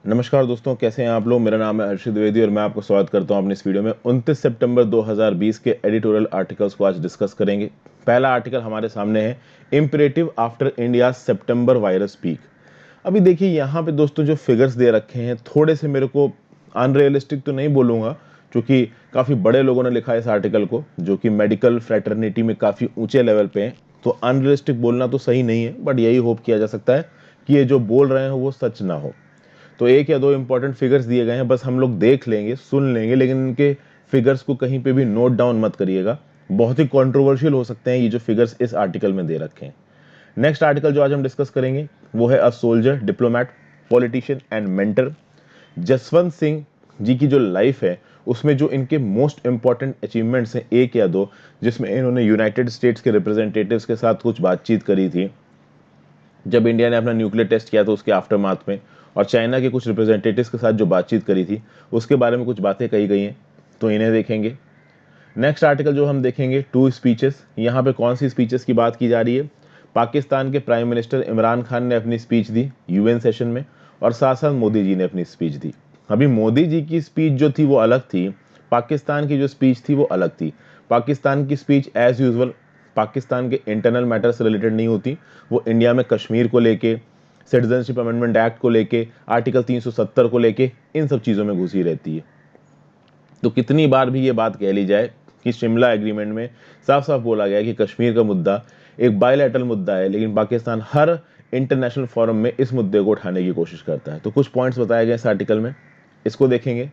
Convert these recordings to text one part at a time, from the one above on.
नमस्कार दोस्तों, कैसे हैं आप लोग। मेरा नाम है हर्षित द्विवेदी और मैं आपको स्वागत करता हूं अपनी इस वीडियो में। 29 सितंबर 2020 के एडिटोरियल आर्टिकल्स को आज डिस्कस करेंगे। पहला आर्टिकल हमारे सामने है, imperative after India September virus peak. अभी देखिए यहाँ पे दोस्तों जो फिगर्स दे रखे हैं थोड़े से मेरे को अनरियलिस्टिक तो नहीं बोलूँगा, क्योंकि काफ़ी बड़े लोगों ने लिखा है इस आर्टिकल को जो कि मेडिकल फ्रेटर्निटी में काफ़ी ऊंचे लेवल पे हैं। तो अनरियलिस्टिक बोलना तो सही नहीं है, बट यही होप किया जा सकता है कि ये जो बोल रहे हैं वो सच ना हो। तो एक या दो इंपॉर्टेंट फिगर्स दिए गए हैं, बस हम लोग देख लेंगे, सुन लेंगे, लेकिन इनके फिगर्स को कहीं पे भी नोट डाउन मत करिएगा। बहुत ही कंट्रोवर्शियल हो सकते हैं ये जो फिगर्स इस आर्टिकल में दे रखे हैं। नेक्स्ट आर्टिकल जो आज हम डिस्कस करेंगे वो है, a soldier, diplomat, politician and mentor. Jaswant Singh ji की जो लाइफ है उसमें जो इनके मोस्ट इंपॉर्टेंट अचीवमेंट्स हैं, एक या दो, जिसमें इन्होंने यूनाइटेड स्टेट्स के रिप्रेजेंटेटिव्स के साथ कुछ बातचीत करी थी जब इंडिया ने अपना न्यूक्लियर टेस्ट किया था उसके आफ्टरमाथ में, और चाइना के कुछ रिप्रेजेंटेटिव्स के साथ जो बातचीत करी थी उसके बारे में कुछ बातें कही गई हैं, तो इन्हें देखेंगे। नेक्स्ट आर्टिकल जो हम देखेंगे, टू स्पीचेस। यहाँ पे कौन सी स्पीचेस की बात की जा रही है? पाकिस्तान के प्राइम मिनिस्टर इमरान खान ने अपनी स्पीच दी यूएन सेशन में, और साथ साथ मोदी जी ने अपनी स्पीच दी। अभी मोदी जी की स्पीच जो थी वो अलग थी, पाकिस्तान की जो स्पीच थी वो अलग थी। पाकिस्तान की स्पीच एज यूजुअल पाकिस्तान के इंटरनल मैटर से रिलेटेड नहीं होती, वो इंडिया में कश्मीर को लेके, सिटीजनशिप अमेंडमेंट एक्ट को लेके, आर्टिकल 370 को लेके, इन सब चीज़ों में घुसी रहती है। तो कितनी बार भी ये बात कह ली जाए कि शिमला एग्रीमेंट में साफ साफ बोला गया है कि कश्मीर का मुद्दा एक बायलैटरल मुद्दा है, लेकिन पाकिस्तान हर इंटरनेशनल फोरम में इस मुद्दे को उठाने की कोशिश करता है। तो कुछ पॉइंट्स बताए गए इस आर्टिकल में, इसको देखेंगे।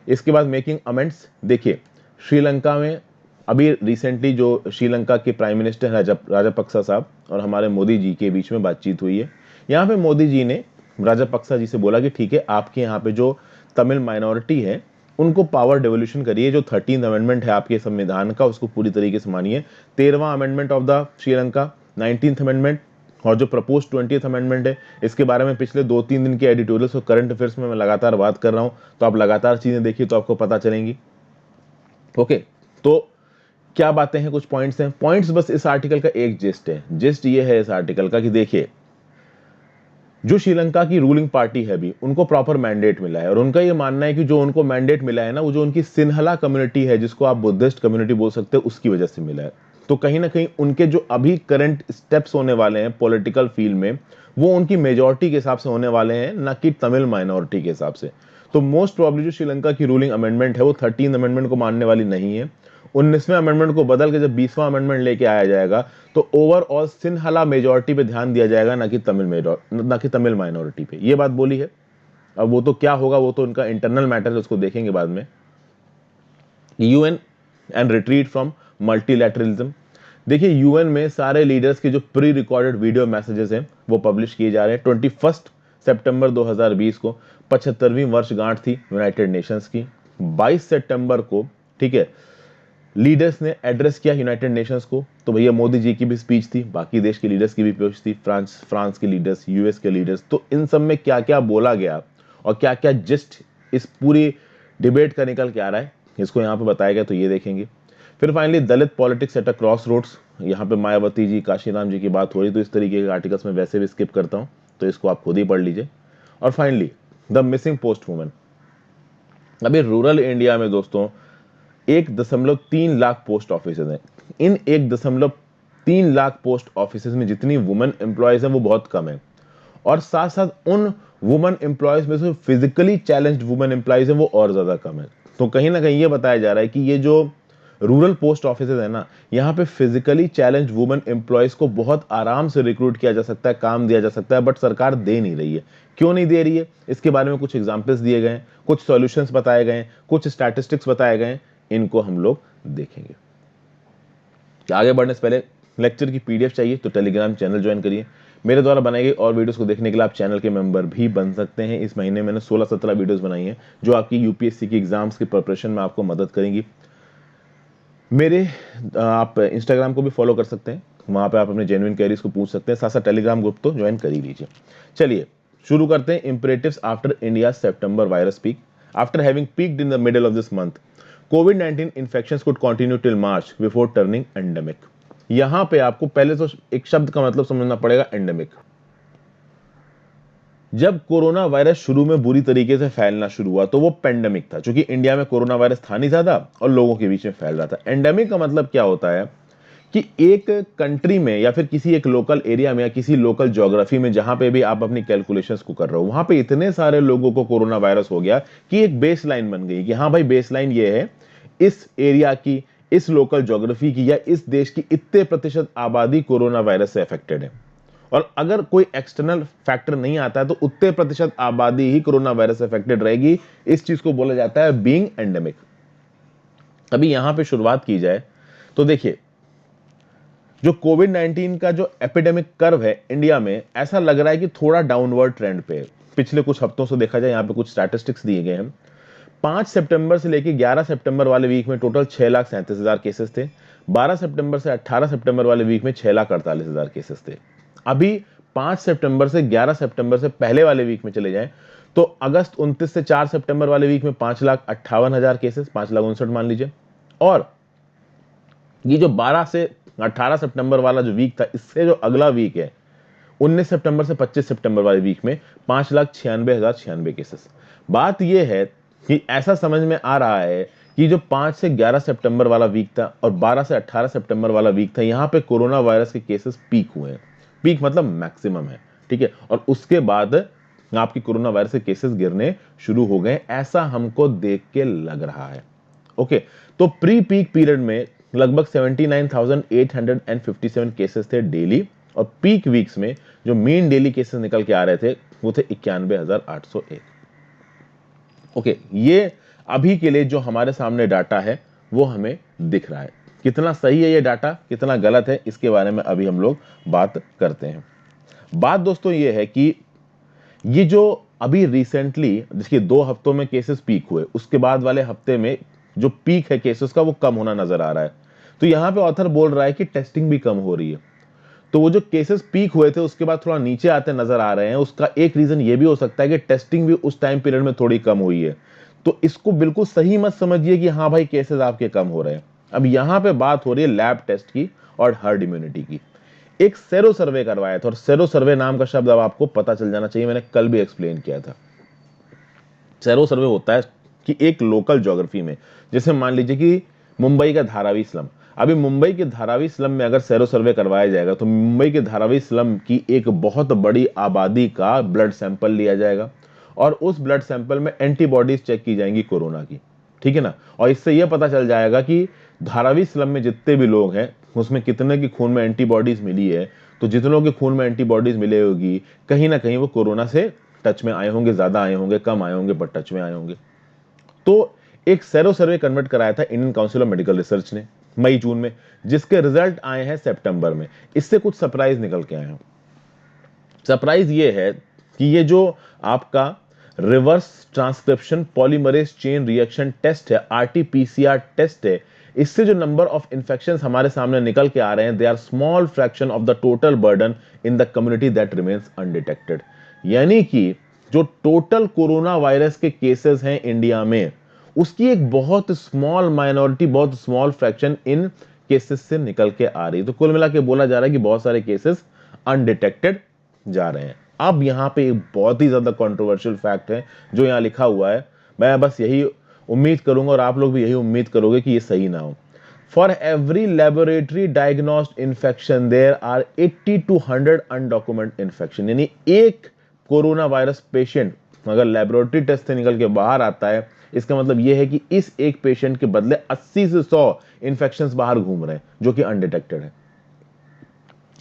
इसके बाद मेकिंग अमेंड्स। देखिए, श्रीलंका में अभी रिसेंटली जो श्रीलंका के प्राइम मिनिस्टर राजापक्सा साहब और हमारे मोदी जी के बीच में बातचीत हुई है। यहाँ पे मोदी जी ने राजापक्सा जी से बोला कि ठीक है, आपके यहाँ पे जो तमिल माइनॉरिटी है उनको पावर डेवोल्यूशन करिए, जो 13th अमेंडमेंट है आपके संविधान का उसको पूरी तरीके से मानिए। 13वां amendment of the Sri Lanka, 19th amendment, और जो प्रपोज 20th अमेंडमेंट है, इसके बारे में पिछले 2-3 दिन के एडिटोरियल्स और करंट अफेयर्स में मैं लगातार बात कर रहा हूं, तो आप लगातार चीजें देखिए तो आपको पता चलेंगी। ओके, तो क्या बातें हैं, कुछ पॉइंट्स हैं। पॉइंट्स बस इस आर्टिकल का एक जिस्ट है। जिस्ट ये है इस आर्टिकल का कि देखिए, जो श्रीलंका की रूलिंग पार्टी है भी, उनको प्रॉपर मैंडेट मिला है, और उनका ये मानना है कि जो उनको मैंडेट मिला है ना, वो जो उनकी सिन्हला कम्युनिटी है, जिसको आप बुद्धिस्ट कम्युनिटी बोल सकते हैं, उसकी वजह से मिला है। तो कहीं ना कहीं उनके जो अभी करंट स्टेप्स होने वाले हैं पॉलिटिकल फील्ड में, वो उनकी मेजोरिटी के हिसाब से होने वाले हैं, ना कि तमिल माइनॉरिटी के हिसाब से। तो मोस्ट प्रॉब्ली जो श्रीलंका की रूलिंग अमेंडमेंट है वो 13th अमेंडमेंट को मानने वाली नहीं है। 19वें अमेंडमेंट को बदल के जब 20वां अमेंडमेंट लेके आया जाएगा तो ओवरऑल सिन्हला मेजोरिटी पे ध्यान दिया जाएगा, ना कि तमिल माइनॉरिटी पे। ये बात बोली है। अब वो तो क्या होगा वो तो उनका इंटरनल मैटर है, उसको देखेंगे बाद में। UN and retreat from multilateralism. देखिए, यूएन में सारे लीडर्स के जो प्री रिकॉर्डेड वीडियो मैसेजेस हैं वो पब्लिश किए जा रहे हैं। 21 सितंबर 2020 को 75वीं वर्षगांठ थी यूनाइटेड नेशंस की। 22 सितंबर को, ठीक है, लीडर्स ने एड्रेस किया यूनाइटेड नेशंस को। तो भैया मोदी जी की भी स्पीच थी, बाकी देश के लीडर्स की भी स्पीच थी, फ्रांस के लीडर्स, यूएस के लीडर्स। तो इन सब में क्या क्या बोला गया और क्या क्या जस्ट इस पूरी डिबेट का निकल के आ रहा है, इसको यहाँ पे बताया गया, तो ये देखेंगे। फिर finally Dalit politics at a crossroads. यहाँ पे मायावती जी, काशीराम जी की बात हो रही, तो इस तरीके के आर्टिकल्स में वैसे भी स्किप करता हूँ, तो इसको आप खुद ही पढ़ लीजिए। और finally the missing post women. अभी रूरल इंडिया में दोस्तों 1.3 लाख पोस्ट ऑफिस हैं। इन 1.3 लाख पोस्ट ऑफिस में जितनी वुमेन एम्प्लॉयज हैं वो बहुत कम है, और साथ साथ उन वुमेन एम्प्लॉयज में से फिजिकली चैलेंज्ड वुमेन एम्प्लॉयज हैं वो और ज्यादा कम है। तो कहीं ना कहीं ये बताया जा रहा है कि ये जो रूरल पोस्ट ऑफिस है ना, यहाँ पे फिजिकली चैलेंज वुमेन एम्प्लॉयज को बहुत आराम से रिक्रूट किया जा सकता है, काम दिया जा सकता है, बट सरकार दे नहीं रही है। क्यों नहीं दे रही है, इसके बारे में कुछ एग्जाम्पल्स दिए गए हैं, कुछ सॉल्यूशंस बताए गए हैं, कुछ स्टैटिस्टिक्स बताए गए हैं, इनको हम लोग देखेंगे। आगे बढ़ने से पहले लेक्चर की पीडीएफ चाहिए तो टेलीग्राम चैनल ज्वाइन करिए। मेरे द्वारा बनाई गई और वीडियोस को देखने के लिए आप चैनल के मेंबर भी बन सकते हैं। इस महीने मैंने 16-17 वीडियोस बनाई हैं जो आपकी यूपीएससी की एग्जाम्स की प्रिपरेशन में आपको मदद करेंगी। मेरे आप इंस्टाग्राम को भी फॉलो कर सकते हैं, वहां पे आप अपने जेन्युइन क्वेरीज को पूछ सकते हैं, साथ साथ टेलीग्राम ग्रुप तो ज्वाइन कर ही लीजिए। चलिए शुरू करते हैं। Imperatives after India September virus peak. After having peaked in the middle of this month, कोविड-19 infections could continue till March before turning endemic. यहां पे आपको पहले तो एक शब्द का मतलब समझना पड़ेगा, एंडेमिक। जब कोरोना वायरस शुरू में बुरी तरीके से फैलना शुरू हुआ तो वो पेंडेमिक था, क्योंकि इंडिया में कोरोना वायरस था नहीं ज्यादा और लोगों के बीच में फैल रहा था। एंडेमिक का मतलब क्या होता है कि एक कंट्री में या फिर किसी एक लोकल एरिया में या किसी लोकल ज्योग्राफी में जहां पे भी आप अपनी कैलकुलेशंस को कर रहे हो, वहां पे इतने सारे लोगों को कोरोना वायरस हो गया कि एक बेस लाइन बन गई कि हाँ भाई, बेस लाइन ये है, इस एरिया की, इस लोकल ज्योग्राफी की या इस देश की इतने प्रतिशत आबादी कोरोना वायरस से अफेक्टेड है। और अगर कोई एक्सटर्नल फैक्टर नहीं आता है तो उतने प्रतिशत आबादी ही कोरोना वायरस से अफेक्टेड रहेगी। इस चीज को बोला जाता है बीइंग एंडेमिक। अभी यहां पे शुरुआत की जाए तो देखिए, जो कोविड 19 का जो एपिडेमिक कर्व है इंडिया में, ऐसा लग रहा है कि थोड़ा डाउनवर्ड ट्रेंड पे है। पिछले कुछ हफ्तों से देखा जाए, यहाँ पे कुछ स्टैटिस्टिक्स दिए गए हैं। 5 सितंबर से लेकर 11 सितंबर वाले वीक में टोटल 6,37,000 केसेस थे। 12 सितंबर से 18 सितंबर वाले वीक में 6,48,000 केसेस थे। अभी 5 सितंबर से 11 सितंबर से पहले वाले वीक में चले जाएं तो अगस्त 29 से 4 सितंबर वाले वीक में 5,58,000 केसेस, 5,59,000 मान लीजिए। और ये जो 12 से 18 सितंबर वाला जो वीक था, इससे जो अगला वीक है 19 सितंबर से 25 सितंबर वाले वीक में 5,96,096 केसेस। बात यह है कि ऐसा समझ में आ रहा है कि जो 5 से 11 सितंबर वाला वीक था और 12 से 18 सितंबर वाला वीक था, यहां पे कोरोना वायरस के केसेस पीक हुए हैं। पीक मतलब मैक्सिमम है, ठीक है। और उसके बाद आपकी कोरोना वायरस के केसेस गिरने शुरू हो गए, ऐसा हमको देख के लग रहा है। ओके, तो प्री पीक पीरियड में लगभग 79,857 केसेस थे डेली, और पीक वीक्स में जो मीन डेली केसेस निकल के आ रहे थे वो थे 91,801। ओके, ये अभी के लिए जो हमारे सामने डाटा है वो हमें दिख रहा है। कितना सही है ये डाटा, कितना गलत है, इसके बारे में अभी हम लोग बात करते हैं। बात दोस्तों ये है कि ये जो अभी रिसेंटली जिसके 2 हफ्तों में केसेस पीक हुए, उसके बाद वाले हफ्ते में जो पीक है केसेस का वो कम होना नजर आ रहा है। तो यहां पे ऑथर बोल रहा है कि टेस्टिंग भी कम हो रही है। तो वो जो केसेस पीक हुए थे उसके बाद थोड़ा नीचे आते नजर आ रहे हैं, उसका एक रीजन ये भी हो सकता है कि टेस्टिंग भी उस टाइम पीरियड में थोड़ी कम हुई है। तो इसको बिल्कुल सही मत समझिए कि हाँ भाई केसेस आपके कम हो रहे हैं। अब यहां पे बात हो रही है लैब टेस्ट की और हर्ड इम्यूनिटी की। एक सेरो सर्वे करवाया था, और सेरो सर्वे नाम का शब्द अब आपको पता चल जाना चाहिए, मैंने कल भी एक्सप्लेन किया था। सेरो सर्वे होता है कि एक लोकल ज्योग्राफी में, जैसे मान लीजिए कि मुंबई का धारावी स्लम, अभी मुंबई के धारावी स्लम में अगर सेरो सर्वे करवाया जाएगा तो मुंबई के धारावी स्लम की एक बहुत बड़ी आबादी का ब्लड सैंपल लिया जाएगा और उस ब्लड सैंपल में एंटीबॉडीज चेक की जाएंगी कोरोना की, ठीक है ना। और इससे यह पता चल जाएगा कि धारावी स्लम में जितने भी लोग हैं उसमें कितने की खून में एंटीबॉडीज मिली है। तो जितनों के खून में एंटीबॉडीज मिले होगी, कहीं ना कहीं वो कोरोना से टच में आए होंगे, ज्यादा आए होंगे, कम आए होंगे, पर टच में आए होंगे। तो एक सेरो सर्वे कन्वर्ट कराया था Indian council of medical research ने मई जून में, जिसके रिजल्ट आए हैं सितंबर में। इससे कुछ सरप्राइज निकल के आए हैं। सरप्राइज ये है कि ये जो आपका reverse transcription polymerase chain reaction test है, आरटीपीसीआर टेस्ट है, इससे जो नंबर ऑफ इंफेक्शंस हमारे सामने निकल के आ रहे हैं, they are small fraction of the total burden in the community that remains undetected. यानी कि जो टोटल कोरोना वायरस के केसेस हैं इंडिया में, उसकी एक बहुत स्मॉल माइनॉरिटी, बहुत स्मॉल फ्रैक्शन इन केसेस से निकल के आ रही है। तो कुल मिला के बोला जा रहा है कि बहुत सारे केसेस अनडिटेक्टेड जा रहे हैं। अब यहां पे एक बहुत ही ज्यादा कंट्रोवर्शियल फैक्ट है जो यहां लिखा हुआ है, मैं बस यही उम्मीद करूंगा और आप लोग भी यही उम्मीद करोगे कि ये सही ना हो। For every laboratory diagnosed infection there are 80 to 100 undocument infection. यानी एक कोरोना वायरस पेशेंट अगर लेबोरेटरी टेस्ट से निकल के बाहर आता है, इसका मतलब यह है कि इस एक पेशेंट के बदले 80 से 100 इंफेक्शंस बाहर घूम रहे हैं जो कि अनडिटेक्टेड है।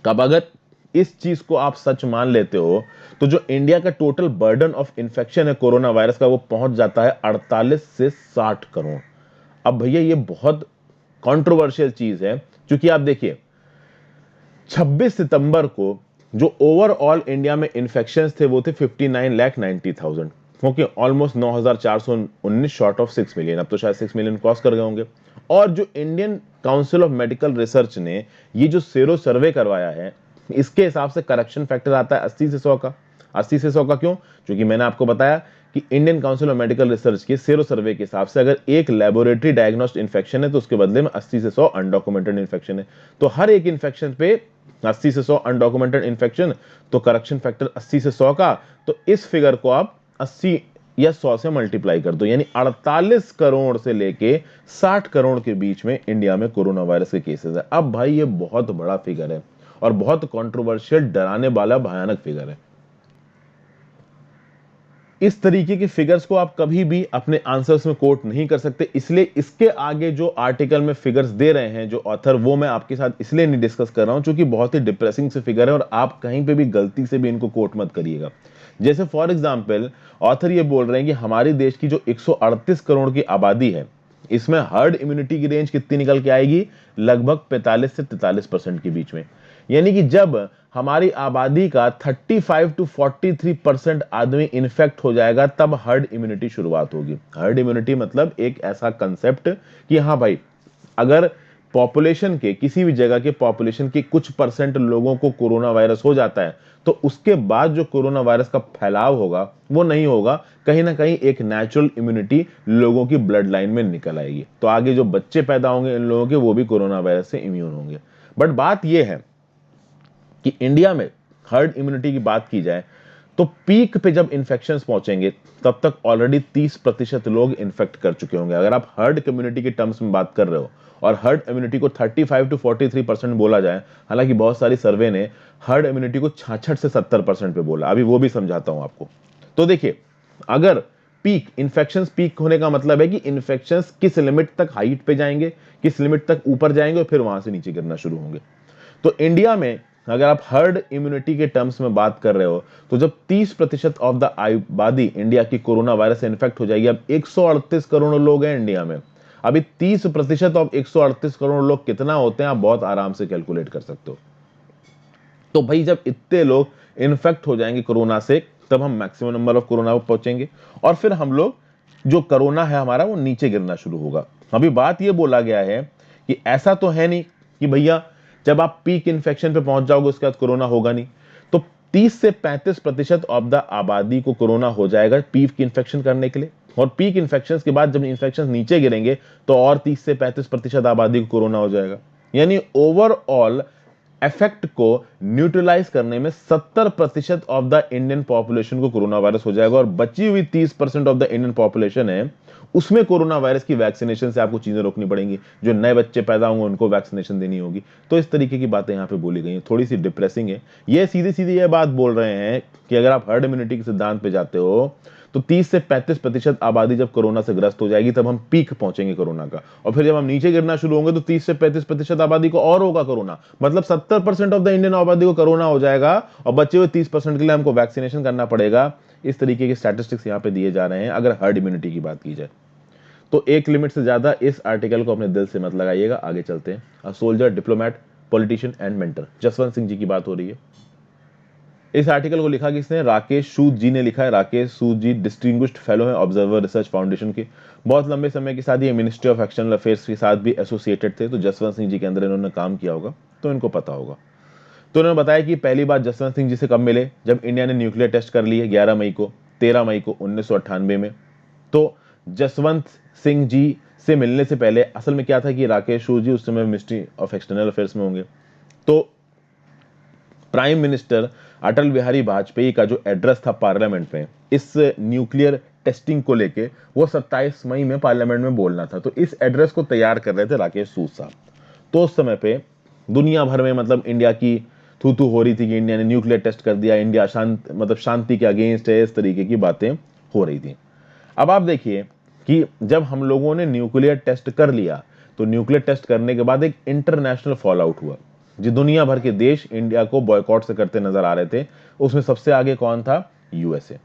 अब अगर इस चीज को आप सच मान लेते हो तो जो इंडिया का टोटल बर्डन ऑफ इंफेक्शन है कोरोना वायरस का, वो पहुंच जाता है 48 से 60 करोड़। अब भैया ये बहुत कंट्रोवर्शियल चीज है, क्योंकि आप देखिए 26 सितंबर को जो ओवरऑल इंडिया में इंफेक्शंस थे वो थे 59,90,000। Okay, almost 9,419 short of 6 million, अब तो शायद 6 मिलियन क्रॉस कर गए होंगे। और जो Indian council of medical research ने ये जो सेरो सर्वे करवाया है, इसके हिसाब से करेक्शन फैक्टर आता है 80 से 100 का। 80 से 100 का क्यों? क्योंकि मैंने आपको बताया कि Indian council of medical research के सेरो सर्वे के हिसाब से अगर एक लेबोरेटरी डायग्नोस्ड इंफेक्शन है तो उसके बदले में 80 से 100 अनडॉक्यूमेंटेड इंफेक्शन है। तो हर एक इंफेक्शन पे 80 से 100 अनडॉक्यूमेंटेड इंफेक्शन, तो करेक्शन फैक्टर 80 से 100 का, तो इस फिगर को आप 80 या 100 से मल्टीप्लाई कर दो, यानी 48 करोड़ से लेके 60 करोड़ के बीच में इंडिया में कोरोना वायरस के केसेस है। अब भाई ये बहुत बड़ा फिगर है और बहुत कंट्रोवर्शियल, डराने वाला, भयानक फिगर है। इस तरीके के फिगर्स को आप कभी भी अपने आंसर्स में कोट नहीं कर सकते, इसलिए इसके आगे जो आर्टिकल में फिगर्स दे रहे हैं जो ऑथर, वो मैं आपके साथ इसलिए नहीं डिस्कस कर रहा हूं क्योंकि बहुत ही डिप्रेसिंग से फिगर है और आप कहीं पे भी गलती से भी इनको कोट मत करिएगा। जैसे फॉर एग्जाम्पल ऑथर ये बोल रहे हैं कि हमारे देश की जो 138 करोड़ की आबादी है, इसमें हर्ड इम्यूनिटी की रेंज कितनी निकल के आएगी, लगभग 45 से 43% के बीच में। यानी कि जब हमारी आबादी का 35 टू 43% आदमी इन्फेक्ट हो जाएगा तब हर्ड इम्यूनिटी शुरुआत होगी। हर्ड इम्यूनिटी मतलब एक ऐसा कंसेप्ट कि हाँ भाई, अगर पॉपुलेशन के, किसी भी जगह के पॉपुलेशन के कुछ परसेंट लोगों को कोरोना वायरस हो जाता है तो उसके बाद जो कोरोना वायरस का फैलाव होगा वो नहीं होगा, कहीं ना कहीं एक नेचुरल इम्यूनिटी लोगों की ब्लड लाइन में निकल आएगी, तो आगे जो बच्चे पैदा होंगे इन लोगों के, वो भी कोरोना वायरस से इम्यून होंगे। बट बात यह है कि इंडिया में हर्ड इम्यूनिटी की बात की जाए तो पीक पे जब इन्फेक्शंस पहुंचेंगे तब तक ऑलरेडी 30% लोग इन्फेक्ट कर चुके होंगे। अगर आप हर्ड कम्युनिटी के टर्म्स में बात कर रहे हो और हर्ड इम्यूनिटी को 35 टू 43% बोला जाए, हालांकि बहुत सारी सर्वे ने हर्ड इम्यूनिटी को 66 से 70% पे बोला, अभी वो भी समझाता हूं आपको। तो देखिए, अगर पीक इन्फेक्शंस, पीक होने का मतलब है कि इन्फेक्शंस किस लिमिट तक हाइट पे जाएंगे, किस लिमिट तक ऊपर जाएंगे और फिर वहां से नीचे गिरना शुरू होंगे। तो इंडिया में अगर आप हर्ड इम्यूनिटी के टर्म्स में बात कर रहे हो तो जब 30% ऑफ द आबादी इंडिया की कोरोना वायरस से इन्फेक्ट हो जाएगी, अब 138 करोड़ लोग हैं इंडिया में, अभी 30% ऑफ 138 करोड़ लोग कितना होते हैं आप बहुत आराम से कैलकुलेट कर सकते हो। तो भाई जब इतने लोग इन्फेक्ट हो जाएंगे कोरोना से तब हम मैक्सिमम नंबर ऑफ कोरोना पर पहुंचेंगे और फिर हम लोग, जो कोरोना है हमारा, वो नीचे गिरना शुरू होगा। अभी बात ये बोला गया है कि ऐसा तो है नहीं कि भैया जब आप पीक इन्फेक्शन पे पहुंच जाओगे उसके बाद कोरोना होगा नहीं, तो 30 से 35% ऑफ द आबादी को कोरोना हो जाएगा पीक इन्फेक्शन करने के लिए, और पीक इन्फेक्शन के बाद जब इन्फेक्शन नीचे गिरेंगे तो और 30 से 35% आबादी को कोरोना हो जाएगा। यानी ओवरऑल इफेक्ट को न्यूट्रलाइज करने में 70% ऑफ द इंडियन पॉपुलेशन को कोरोना वायरस हो जाएगा और बची हुई 30% ऑफ द इंडियन पॉपुलेशन है उसमें कोरोना वायरस की वैक्सीनेशन से आपको चीजें रोकनी पड़ेंगी, जो नए बच्चे पैदा होंगे उनको वैक्सीनेशन देनी होगी। तो इस तरीके की बातें यहां पे बोली गई हैं, थोड़ी सी डिप्रेसिंग है। ये सीधी सीधी ये बात बोल रहे हैं कि अगर आप हर्ड इम्यूनिटी के सिद्धांत पे जाते हो तो 30 से 35% आबादी जब कोरोना से ग्रस्त हो जाएगी तब हम पीक पहुंचेंगे कोरोना का, और फिर जब हम नीचे गिरना शुरू होंगे तो 30 से 35% आबादी को और होगा कोरोना, मतलब 70% ऑफ द इंडियन आबादी को कोरोना हो जाएगा और बचे हुए 30% के लिए हमको वैक्सीनेशन करना पड़ेगा। इस तरीके के स्टैटिस्टिक्स यहां पे दिए जा रहे हैं अगर हर्ड इम्यूनिटी की बात की जाए। तो एक लिमिट से ज्यादा इस आर्टिकल को अपने दिल से मत लगाइएगा। आगे चलते हैं। A soldier, diplomat, politician and mentor, Jaswant Singh ji की बात हो रही है। इस आर्टिकल को लिखा किसने? राकेश सूद जी ने लिखा है। राकेश सूद जी डिस्टिंग्विश्ड फेलो हैं ऑब्जर्वर रिसर्च फाउंडेशन के। बहुत लंबे समय के साथ ये मिनिस्ट्री ऑफ एक्सटर्नल अफेयर्स के साथ भी एसोसिएटेड थे, तो जसवंत सिंह जी के अंदर इन्होंने काम किया होगा तो इनको पता होगा। तो उन्होंने बताया कि पहली बार जसवंत सिंह जी से कब मिले, जब इंडिया ने न्यूक्लियर टेस्ट कर लिए 11 मई को, 13 मई को 1998 में। तो जसवंत सिंह जी से मिलने से पहले असल में क्या था कि राकेश सूद जी उस समय मिनिस्ट्री ऑफ एक्सटर्नल अफेयर्स में होंगे, तो प्राइम मिनिस्टर अटल बिहारी वाजपेयी का जो एड्रेस था पार्लियामेंट में इस न्यूक्लियर टेस्टिंग को लेके, वो 27 मई में पार्लियामेंट में बोलना था, तो इस एड्रेस को तैयार कर रहे थे राकेश सूद साहब। तो उस समय पे दुनिया भर में मतलब इंडिया की थू थू हो रही थी कि इंडिया ने न्यूक्लियर टेस्ट कर दिया, इंडिया मतलब शांति के अगेंस्ट है, इस तरीके की बातें हो रही थी। अब आप देखिए कि जब हम लोगों ने न्यूक्लियर टेस्ट कर लिया तो न्यूक्लियर टेस्ट करने के बाद एक इंटरनेशनल फॉल आउट हुआ, जो दुनिया भर के देश इंडिया को बॉयकॉट से करते नजर आ रहे थे। उसमें सबसे आगे कौन था? यूएसए।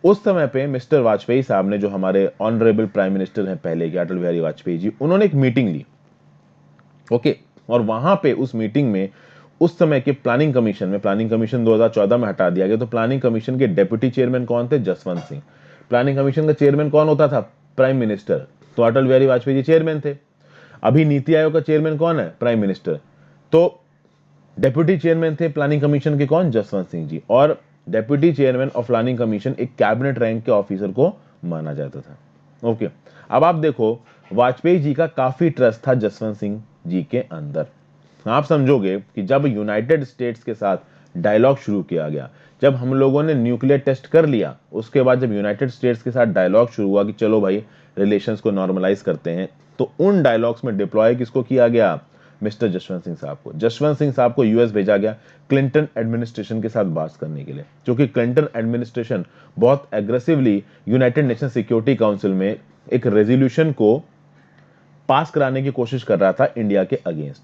उस समय पे मिस्टर वाजपेयी साहब ने, जो हमारे ऑनरेबल प्राइम मिनिस्टर हैं पहले के, अटल बिहारी वाजपेयी जी, उन्होंने एक मीटिंग ली, ओके। और वहां पे उस मीटिंग में उस समय के प्लानिंग कमीशन में, प्लानिंग कमीशन 2014 में हटा दिया गया, तो प्लानिंग कमीशन के डेप्यूटी चेयरमैन कौन थे? जसवंत सिंह। प्लानिंग कमीशन का चेयरमैन कौन होता था? Prime minister. तो अटल बिहारी वाजपेयी जी चेयरमैन थे। अभी नीति आयोग का चेयरमैन कौन है? Prime minister. तो डेप्यूटी चेयरमैन थे प्लानिंग कमीशन के कौन? जसवंत सिंह जी। और deputy chairman of planning commission एक कैबिनेट रैंक के ऑफिसर को माना जाता था, ओके। अब आप देखो, वाजपेयी जी का काफी ट्रस्ट था जसवंत सिंह जी के अंदर। आप समझोगे कि जब यूनाइटेड स्टेट्स के साथ डायलॉग शुरू किया गया। जब हम लोगों ने न्यूक्लियर टेस्ट कर लिया, उसके बाद जब यूनाइटेड स्टेट्स के साथ डायलॉग शुरू हुआ कि चलो भाई रिलेशंस को नॉर्मलाइज करते हैं, तो उन डायलॉग्स में डिप्लॉय किसको किया गया? मिस्टर जसवंत सिंह साहब को। जसवंत सिंह साहब को यूएस भेजा गया क्लिंटन एडमिनिस्ट्रेशन के साथ बात करने के लिए, क्योंकि क्लिंटन एडमिनिस्ट्रेशन बहुत aggressively United nation security council में एक रेजोल्यूशन को पास कराने की कोशिश कर रहा था इंडिया के अगेंस्ट।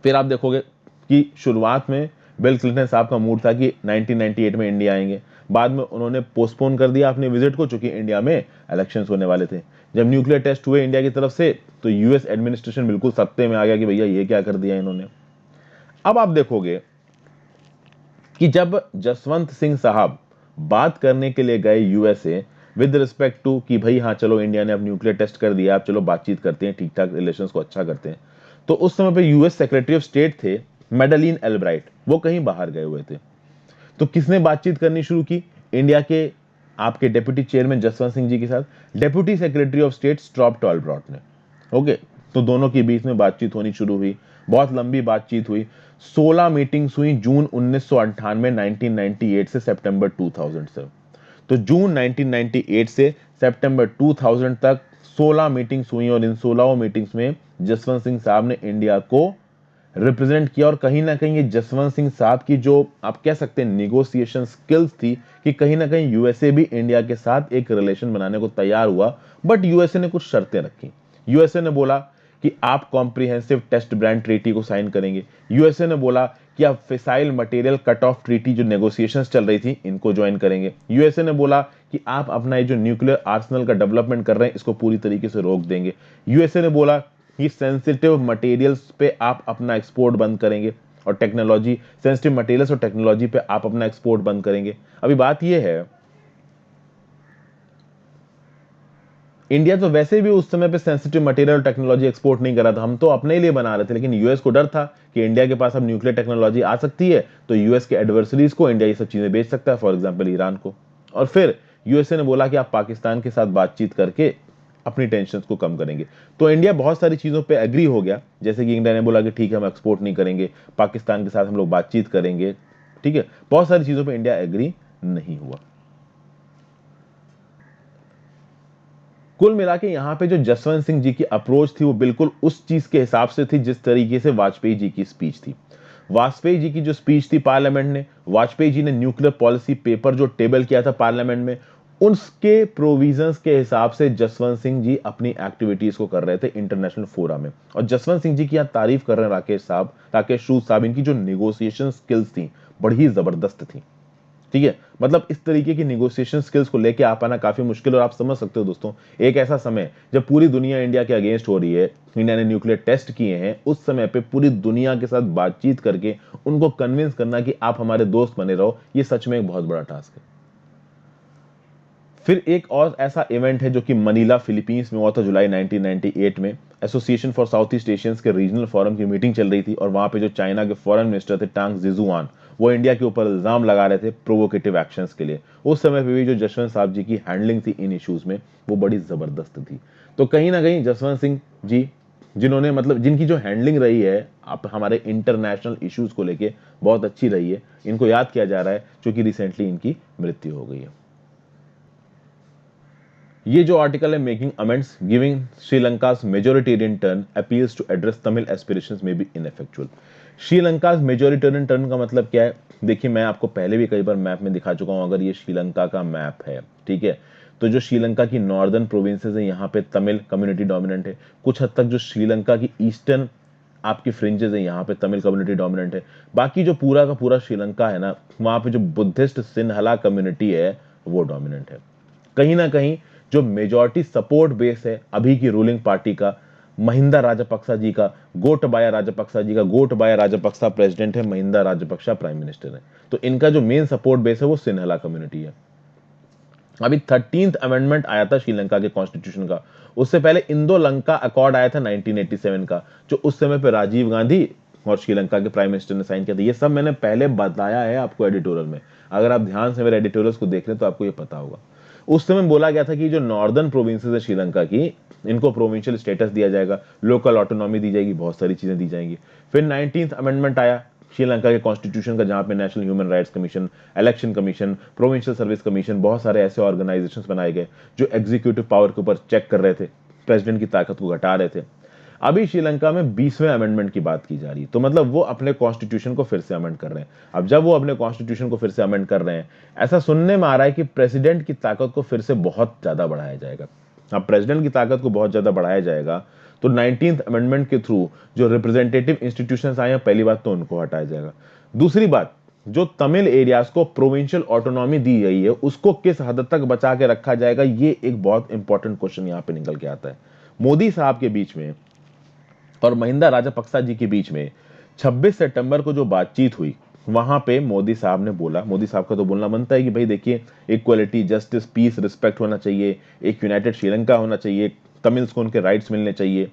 फिर आप देखोगे कि शुरुआत में बिल क्लिंटन साहब का मूड था कि 1998 में इंडिया आएंगे, बाद में उन्होंने पोस्टपोन कर दिया अपने विजिट को, चूंकि इंडिया में इलेक्शंस होने वाले थे। जब न्यूक्लियर टेस्ट हुए इंडिया की तरफ से, तो यूएस एडमिनिस्ट्रेशन बिल्कुल सत्ते में आ गया कि भैया ये क्या कर दिया इन्होंने। अब आप देखोगे कि जब जसवंत सिंह साहब बात करने के लिए गए यूएसए विद रिस्पेक्ट टू कि भाई हाँ चलो इंडिया ने अब न्यूक्लियर टेस्ट कर दिया, आप चलो बातचीत करते हैं, ठीक ठाक रिलेशंस को अच्छा करते हैं, तो उस समय पे यूएस सेक्रेटरी ऑफ स्टेट थे मेडलिन एल्ब्राइट, वो कहीं बाहर गए हुए थे। तो किसने बातचीत करनी शुरू की? इंडिया के आपके डेप्यूटी चेयरमैन जसवंत सिंह जी के साथ डेप्यूटी सेक्रेटरी ऑफ स्टेट स्ट्रॉप टॉलब्रॉट ने। ओके, तो दोनों के बीच में बातचीत होनी शुरू हुई, बहुत लंबी बातचीत हुई। 16 मीटिंग्स हुई जून 1998 1998 से सितंबर 2000 से। तो जून 1998 से सितंबर 2000 तक 16 मीटिंग्स हुई, और इन 16 मीटिंग्स में जसवंत सिंह साहब ने इंडिया को रिप्रेजेंट किया। और कहीं ना कहीं ये जसवंत सिंह साहब की जो आप कह सकते हैं निगोशिएशन स्किल्स थी, कि कहीं ना कहीं यूएसए भी इंडिया के साथ एक रिलेशन बनाने को तैयार हुआ, बट यूएसए ने कुछ शर्तें रखी। यूएसए ने बोला कि आप कॉम्प्रिहेंसिव टेस्ट ब्रांड ट्रीटी को साइन करेंगे। यूएसए ने बोला कि आप fissile material cut off treaty जो नेगोशिएशंस चल रही थी इनको ज्वाइन करेंगे। यूएसए ने बोला कि आप अपना ये जो न्यूक्लियर आर्सेनल का डेवलपमेंट कर रहे हैं इसको पूरी तरीके से रोक देंगे। यूएसए ने बोला कि सेंसिटिव मटेरियल्स पे आप अपना एक्सपोर्ट बंद करेंगे, और टेक्नोलॉजी सेंसिटिव मटेरियल्स और टेक्नोलॉजी पे आप अपना एक्सपोर्ट बंद करेंगे। अभी बात यह है, इंडिया तो वैसे भी उस समय पे सेंसिटिव मटेरियल और टेक्नोलॉजी एक्सपोर्ट नहीं कर रहा था, हम तो अपने लिए बना रहे थे, लेकिन यूएस को डर था कि इंडिया के पास अब न्यूक्लियर टेक्नोलॉजी आ सकती है, तो यूएस के एडवर्सरीज को इंडिया ये सब चीजें बेच सकता है, फॉर एग्जाम्पल ईरान को। और फिर यूएसए ने बोला कि आप पाकिस्तान के साथ बातचीत करके अपनी टेंशन को कम करेंगे। तो इंडिया बहुत सारी चीजों पे एग्री हो गया, जैसे कि इंडिया ने बोला कि ठीक है हम एक्सपोर्ट नहीं करेंगे, पाकिस्तान के साथ हम लोग बातचीत करेंगे, ठीक है। बहुत सारी चीजों पे इंडिया एग्री नहीं हुआ। कुल मिला के यहाँ पे जो जसवंत सिंह जी की अप्रोच थी वो बिल्कुल उस चीज के हिसाब से थी जिस तरीके से वाजपेयी जी की स्पीच थी। वाजपेयी जी की जो स्पीच थी पार्लियामेंट ने, वाजपेयी जी ने न्यूक्लियर पॉलिसी पेपर जो टेबल किया था पार्लियामेंट में, उसके प्रोविजंस के हिसाब से जसवंत सिंह जी अपनी एक्टिविटीज को कर रहे थे इंटरनेशनल फोरम में। और जसवंत सिंह जी की यहाँ तारीफ कर रहे हैं राकेश सूद साहब, इनकी जो निगोसिएशन स्किल्स थी बड़ी जबरदस्त थी, ठीक है। मतलब इस तरीके की निगोसिएशन स्किल्स को लेके आ पाना काफी मुश्किल, और आप समझ सकते हो दोस्तों, एक ऐसा समय जब पूरी दुनिया इंडिया के अगेंस्ट हो रही है, इंडिया ने न्यूक्लियर टेस्ट किए हैं, उस समय पे पूरी दुनिया के साथ बातचीत करके उनको कन्विंस करना कि आप हमारे दोस्त बने रहो, ये सच में एक बहुत बड़ा टास्क है। फिर एक और ऐसा इवेंट है जो कि मनीला फिलीपींस में हुआ था जुलाई 1998 में। Association for south east Asians के रीजनल फोरम की मीटिंग चल रही थी, और वहां पे जो चाइना के फॉरेन मिनिस्टर थे टांग जिजुआन, वो इंडिया के ऊपर इल्जाम लगा रहे थे प्रोवोकेटिव एक्शंस के लिए। उस समय पे भी जो जसवंत साहब जी की हैंडलिंग थी इन इश्यूज में वो बड़ी जबरदस्त थी। तो कहीं ना कहीं जसवंत सिंह जी, जिन्होंने मतलब जिनकी जो हैंडलिंग रही है आप हमारे इंटरनेशनल इश्यूज को लेके बहुत अच्छी रही है, इनको याद किया जा रहा है क्योंकि रिसेंटली इनकी मृत्यु हो गई है। ये जो आर्टिकल है making amends giving Sri Lanka's majoritarian turn appeals to address Tamil aspirations में be ineffectual. Sri Lanka's majoritarian turn का मतलब क्या है? देखिए, मैं आपको पहले भी कई बार मैप में दिखा चुका हूं। अगर ये श्रीलंका का मैप है, ठीक है, तो जो श्रीलंका की नॉर्दर्न प्रोविंसेस है यहाँ पे तमिल कम्युनिटी डोमिनेंट है। कुछ हद तक जो श्रीलंका की ईस्टर्न आपकी फ्रिंजेस है यहाँ पे तमिल कम्युनिटी डोमिनेंट है। बाकी जो पूरा का पूरा श्रीलंका है ना, वहां पे जो बुद्धिस्ट सिन्हला कम्युनिटी है वो डोमिनेंट है। कहीं ना कहीं जो मेजॉरिटी सपोर्ट बेस है अभी की रूलिंग पार्टी का, महिंदा राजपक्सा जी का, गोटबाया राजपक्सा जी का, गोटबाया राजपक्सा प्रेसिडेंट है, महिंदा राजपक्सा प्राइम मिनिस्टर है। तो इनका जो मेन सपोर्ट बेस है वो सिन्हला कम्युनिटी है। अभी 13th अमेंडमेंट आया था श्रीलंका के कॉन्स्टिट्यूशन का, उससे पहले इंडो लंका अकॉर्ड आया था 1987 का, जो उस समय पे राजीव गांधी और श्रीलंका के प्राइम मिनिस्टर ने साइन किया था। ये सब मैंने पहले बताया है आपको एडिटोरियल में, अगर आप ध्यान से मेरे एडिटोरियल्स को देख रहे हैं तो आपको ये पता होगा। उस समय बोला गया था कि जो नॉर्दर्न प्रोविंसेस है श्रीलंका की, इनको प्रोविंशियल स्टेटस दिया जाएगा, लोकल ऑटोनॉमी दी जाएगी, बहुत सारी चीजें दी जाएंगी। फिर 19th अमेंडमेंट आया, श्रीलंका के कॉन्स्टिट्यूशन का, जहां पे national human rights commission, election commission, provincial service commission, बहुत सारे ऐसे ऑर्गेनाइजेशंस बनाए गए जो एग्जीक्यूटिव पावर के ऊपर चेक कर रहे थे, प्रेसिडेंट की ताकत को घटा रहे थे। अभी श्रीलंका में 20वें अमेंडमेंट की बात की जा रही है, तो मतलब वो अपने कॉन्स्टिट्यूशन को फिर से अमेंड कर रहे हैं। अब जब वो अपने कॉन्स्टिट्यूशन को फिर से अमेंड कर रहे हैं, ऐसा सुनने में आ रहा है कि प्रेसिडेंट की ताकत को फिर से बहुत ज्यादा बढ़ाया जाएगा। अब प्रेसिडेंट की ताकत को बहुत ज्यादा बढ़ाया जाएगा तो 19th अमेंडमेंट के थ्रू जो रिप्रेजेंटेटिव इंस्टीट्यूशंस आए हैं, पहली बात तो उनको हटाया जाएगा। दूसरी बात, जो तमिल एरियाज को प्रोविंशियल ऑटोनॉमी दी गई है उसको किस हद तक बचा के रखा जाएगा, ये एक बहुत इंपॉर्टेंट क्वेश्चन यहां पे निकल के आता है। मोदी साहब के बीच में और महिंदा राजपक्सा जी के बीच में 26 सितंबर को जो बातचीत हुई, वहां पे मोदी साहब ने बोला, मोदी साहब का तो बोलना बनता है कि भाई देखिए, इक्वलिटी, जस्टिस, पीस, रिस्पेक्ट होना चाहिए, एक यूनाइटेड श्रीलंका होना चाहिए, तमिल्स को उनके राइट्स मिलने चाहिए।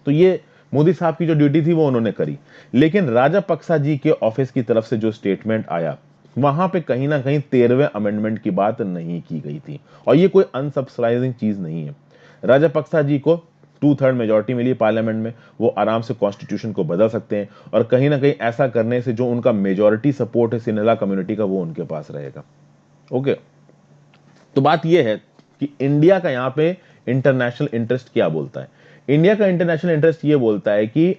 तो ये मोदी साहब की जो ड्यूटी थी वो उन्होंने करी। लेकिन राजपक्सा जी के ऑफिस की तरफ से जो स्टेटमेंट आया, वहां पे कहीं ना कहीं 13वें अमेंडमेंट की बात नहीं की गई थी, और ये कोई अनसब्सक्राइबिंग चीज नहीं है। राजपक्सा जी को 2/3 मेजोरिटी मिली पार्लियामेंट में, वो आराम से कॉन्स्टिट्यूशन को बदल सकते हैं, और कहीं ना कहीं ऐसा करने से जो उनका मेजोरिटी सपोर्ट है सिन्हला कम्युनिटी का, वो उनके पास रहेगा। ओके, तो बात यह है कि इंडिया का यहां पे इंटरनेशनल इंटरेस्ट क्या बोलता है। इंडिया का इंटरनेशनल इंटरेस्ट ये बोलता है कि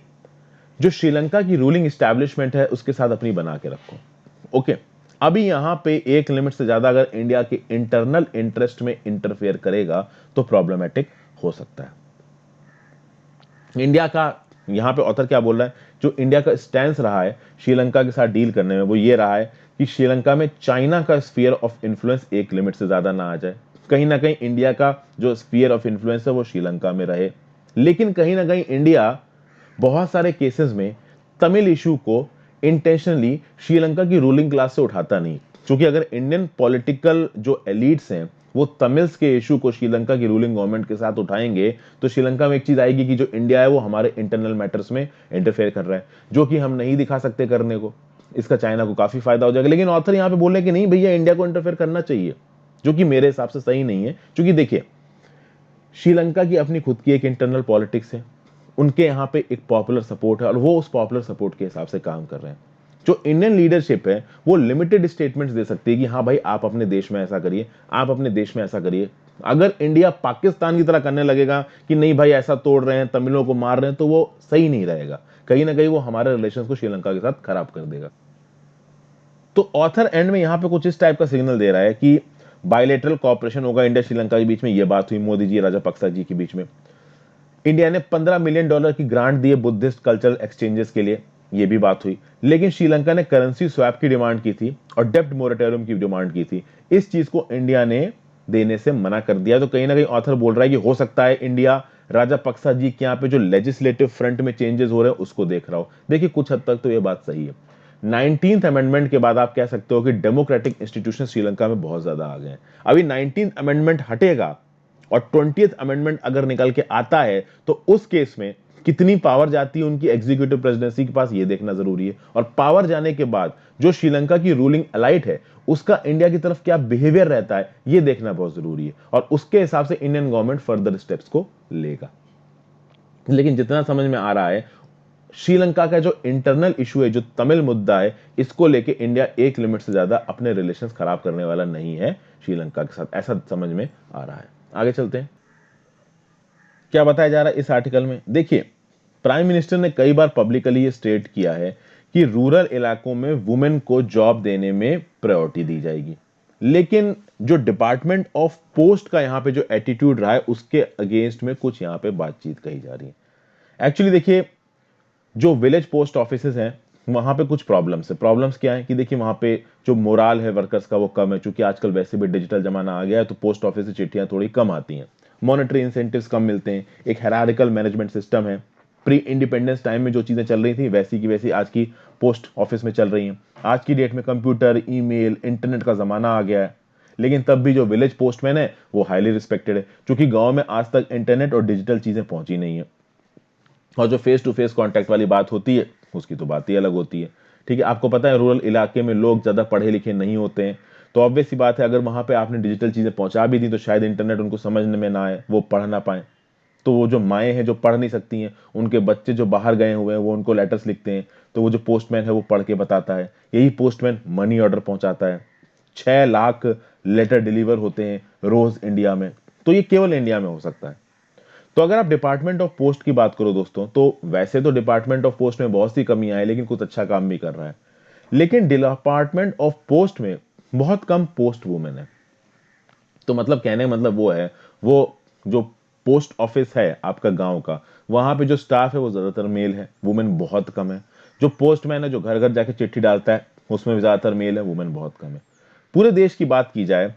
जो श्रीलंका की रूलिंग एस्टैब्लिशमेंट है उसके साथ अपनी बना के रखो। ओके, अभी यहां पे एक लिमिट से ज्यादा अगर इंडिया के इंटरनल इंटरेस्ट में इंटरफेयर करेगा तो प्रॉब्लमेटिक हो सकता है। इंडिया का यहां पे ऑथर क्या बोल रहा है, जो इंडिया का स्टैंस रहा है श्रीलंका के साथ डील करने में, वो ये रहा है कि श्रीलंका में चाइना का स्फीयर ऑफ इन्फ्लुएंस एक लिमिट से ज्यादा ना आ जाए। कहीं ना कहीं इंडिया का जो स्फीयर ऑफ इन्फ्लुएंस है वो श्रीलंका में रहे, लेकिन कहीं ना कहीं इंडिया बहुत सारे केसेस में तमिल इशू को इंटेंशनली श्रीलंका की रूलिंग क्लास से उठाता नहीं, क्योंकि अगर इंडियन पॉलिटिकल जो एलिट्स हैं वो तमिल्स के इशू को श्रीलंका की रूलिंग गवर्नमेंट के साथ उठाएंगे, तो श्रीलंका में एक चीज आएगी कि जो इंडिया है वो हमारे इंटरनल मैटर्स में इंटरफेयर कर रहा है, जो कि हम नहीं दिखा सकते करने को। इसका चाइना को काफी फायदा हो जाएगा। लेकिन ऑथर यहां पे बोल रहे हैं कि नहीं भैया, इंडिया को इंटरफेयर करना चाहिए, जो कि मेरे हिसाब से सही नहीं है। क्योंकि देखिए, श्रीलंका की अपनी खुद की एक इंटरनल पॉलिटिक्स है, उनके यहां पे एक पॉपुलर सपोर्ट है, और वो उस पॉपुलर सपोर्ट के हिसाब से काम कर रहे हैं। जो इंडियन लीडरशिप है वो लिमिटेड स्टेटमेंट्स दे सकती है कि हाँ भाई, आप अपने देश में ऐसा करिए, आप अपने देश में ऐसा करिए। अगर इंडिया पाकिस्तान की तरह करने लगेगा कि नहीं भाई ऐसा तोड़ रहे हैं, तमिलों को मार रहे हैं, तो वो सही नहीं रहेगा। कहीं ना कहीं वो हमारे रिलेशंस को श्रीलंका के साथ खराब कर देगा। तो ऑथर एंड में यहां पे कुछ इस टाइप का सिग्नल दे रहा है कि बायलेटरल कॉपरेशन होगा इंडिया श्रीलंका के बीच में। ये बात हुई मोदी जी राजपक्सा जी के बीच में। इंडिया ने $15 मिलियन की ग्रांट दी है बुद्धिस्ट कल्चरल एक्सचेंजेस के लिए, ये भी बात हुई। लेकिन श्रीलंका ने करेंसी स्वैप की डिमांड की थी और डेब्ट मोरेटोरियम की डिमांड की थी। इस चीज को इंडिया ने देने से मना कर दिया। तो कहीं ना कहीं ऑथर बोल रहा है कि हो सकता है इंडिया राजपक्सा जी के यहाँ पे जो लेजिस्लेटिव फ्रंट में चेंजेस हो रहे हैं उसको देख रहा हो। देखिए, कुछ हद तक तो ये बात सही है। 19th अमेंडमेंट के बाद आप कह सकते हो कि डेमोक्रेटिक इंस्टीट्यूशन श्रीलंका में बहुत ज्यादा आ गए हैं। अभी 19th अमेंडमेंट हटेगा और 20th अमेंडमेंट अगर निकल के आता है तो उस केस में कितनी पावर जाती है उनकी एग्जीक्यूटिव प्रेसिडेंसी के पास, ये देखना जरूरी है। और पावर जाने के बाद जो श्रीलंका की रूलिंग एलाइट है उसका इंडिया की तरफ क्या बिहेवियर रहता है, ये देखना बहुत जरूरी है, और उसके हिसाब से इंडियन गवर्नमेंट फर्दर स्टेप्स को लेगा। लेकिन जितना समझ में आ रहा है, श्रीलंका का जो इंटरनल इशू है, जो तमिल मुद्दा है, इसको लेके इंडिया एक लिमिट से ज्यादा अपने रिलेशंस खराब करने वाला नहीं है श्रीलंका के साथ, ऐसा समझ में आ रहा है। आगे चलते हैं, क्या बताया जा रहा है इस आर्टिकल में। देखिए, प्राइम मिनिस्टर ने कई बार पब्लिकली ये स्टेट किया है कि रूरल इलाकों में वुमेन को जॉब देने में प्रायोरिटी दी जाएगी। लेकिन जो डिपार्टमेंट ऑफ पोस्ट का यहां पे जो एटीट्यूड रहा है उसके अगेंस्ट में कुछ यहां पे बातचीत कही जा रही है। एक्चुअली देखिए, जो विलेज पोस्ट ऑफिसेज हैं वहां पे कुछ प्रॉब्लम्स है। प्रॉब्लम्स क्या है कि देखिए, वहां पे जो मोराल है वर्कर्स का वो कम है, क्योंकि आजकल वैसे भी डिजिटल जमाना आ गया है, तो पोस्ट ऑफिस से चिट्ठियां थोड़ी कम आती हैं, मॉनेटरी इंसेंटिव्स कम मिलते हैं, एक हेरारिकल मैनेजमेंट सिस्टम है। प्री इंडिपेंडेंस टाइम में जो चीजें चल रही थी वैसी की वैसी आज की पोस्ट ऑफिस में चल रही हैं। आज की डेट में कंप्यूटर, ईमेल, इंटरनेट का जमाना आ गया है। लेकिन तब भी जो विलेज पोस्टमैन है वो हाईली रिस्पेक्टेड है, क्योंकि गांव में आज तक इंटरनेट और डिजिटल चीजें पहुंची नहीं है। और जो फेस टू फेस कांटेक्ट वाली बात होती है उसकी तो बात ही अलग होती है। ठीक है, आपको पता है रूरल इलाके में लोग ज्यादा पढ़े लिखे नहीं होते हैं, तो ऑब्वियस सी बात है अगर वहां पे आपने डिजिटल चीजें पहुंचा भी दी तो शायद इंटरनेट उनको समझने में ना आए, वो पढ़ ना पाए। तो वो जो माएँ हैं जो पढ़ नहीं सकती हैं, उनके बच्चे जो बाहर गए हुए हैं वो उनको लेटर्स लिखते हैं, तो वो जो पोस्टमैन है वो पढ़ के बताता है, यही पोस्टमैन मनी ऑर्डर पहुंचाता है। 6 लाख लेटर डिलीवर होते हैं रोज इंडिया में, तो ये केवल इंडिया में हो सकता है। तो अगर आप डिपार्टमेंट ऑफ पोस्ट की बात करो दोस्तों, तो वैसे तो डिपार्टमेंट ऑफ पोस्ट में बहुत सी कमियां हैं, लेकिन कुछ अच्छा काम भी कर रहा है। लेकिन डिपार्टमेंट ऑफ पोस्ट में बहुत कम पोस्ट वुमेन है। तो मतलब कहने का मतलब वो है, वो जो पोस्ट ऑफिस है आपका गांव का, वहां पे जो स्टाफ है वो ज्यादातर मेल है, वुमेन बहुत कम है। जो पोस्टमैन है जो घर घर जाके चिट्ठी डालता है, उसमें भी ज्यादातर मेल है, वुमेन बहुत कम है। पूरे देश की बात की जाए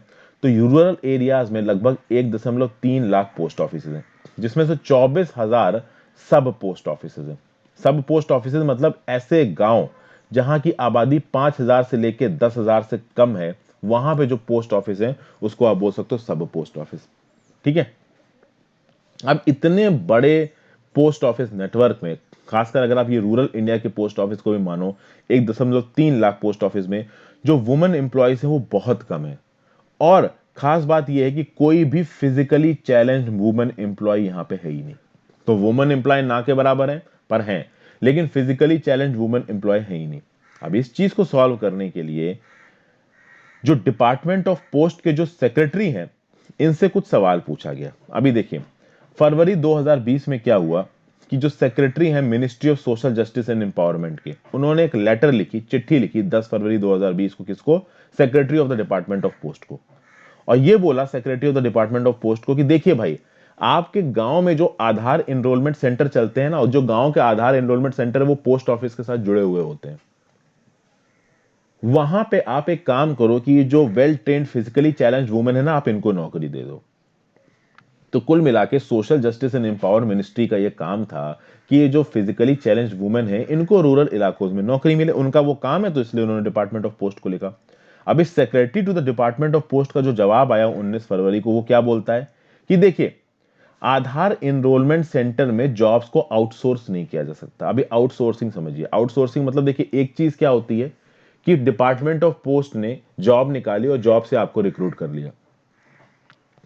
तो रूरल एरियाज में लगभग 1.3 लाख पोस्ट ऑफिस हैं, जिसमें से 24,000 सब पोस्ट ऑफिस हैं। सब पोस्ट ऑफिस मतलब ऐसे गांव जहां की आबादी 5,000 से लेकर 10,000 से कम है, वहां पे जो पोस्ट ऑफिस है उसको आप बोल सकते हो सब पोस्ट ऑफिस। ठीक है। अब इतने बड़े पोस्ट ऑफिस नेटवर्क में, खासकर अगर आप ये रूरल इंडिया के पोस्ट ऑफिस को भी मानो, 1.3 लाख पोस्ट ऑफिस में जो वुमेन एम्प्लॉयज है वो बहुत कम है। और खास बात यह है कि कोई भी फिजिकली चैलेंज वुमेन एम्प्लॉय यहां पे है ही नहीं। तो वुमेन एम्प्लॉय ना के बराबर है पर हैं, लेकिन फिजिकली चैलेंज वुमेन एम्प्लॉय है ही नहीं। अब इस चीज को सॉल्व करने के लिए जो डिपार्टमेंट ऑफ पोस्ट के जो सेक्रेटरी हैं, इनसे कुछ सवाल पूछा गया। अभी देखिए, फरवरी 2020 में क्या हुआ कि जो सेक्रेटरी हैं ministry of social justice and empowerment के, उन्होंने एक लेटर लिखी, चिट्ठी लिखी 10 फरवरी 2020 को, किसको? Secretary of the department of post को। और ये बोला secretary of the department of post को कि देखिए भाई, आपके गांव में जो आधार एनरोलमेंट सेंटर चलते हैं ना, और जो गांव के आधार एनरोलमेंट सेंटर है वो पोस्ट ऑफिस के साथ जुड़े हुए होते हैं, वहां पे आप एक काम करो कि ये जो well trained physically challenge women है ना, आप इनको नौकरी दे दो। तो कुल मिला के social justice and empower ministry का ये काम था कि ये जो फिजिकली चैलेंज वुमेन है इनको रूरल इलाकों में नौकरी मिले, उनका वो काम है, तो इसलिए उन्होंने डिपार्टमेंट ऑफ पोस्ट को लिखा। अब इस secretary to the department of post का जो जवाब आया 19 फरवरी को, वो क्या बोलता है कि देखिए, आधार एनरोलमेंट सेंटर में जॉब्स को आउटसोर्स नहीं किया जा सकता। अभी आउटसोर्सिंग समझिए, आउटसोर्सिंग मतलब देखिए, एक चीज क्या होती है कि डिपार्टमेंट ऑफ पोस्ट ने जॉब निकाली और जॉब से आपको रिक्रूट कर लिया।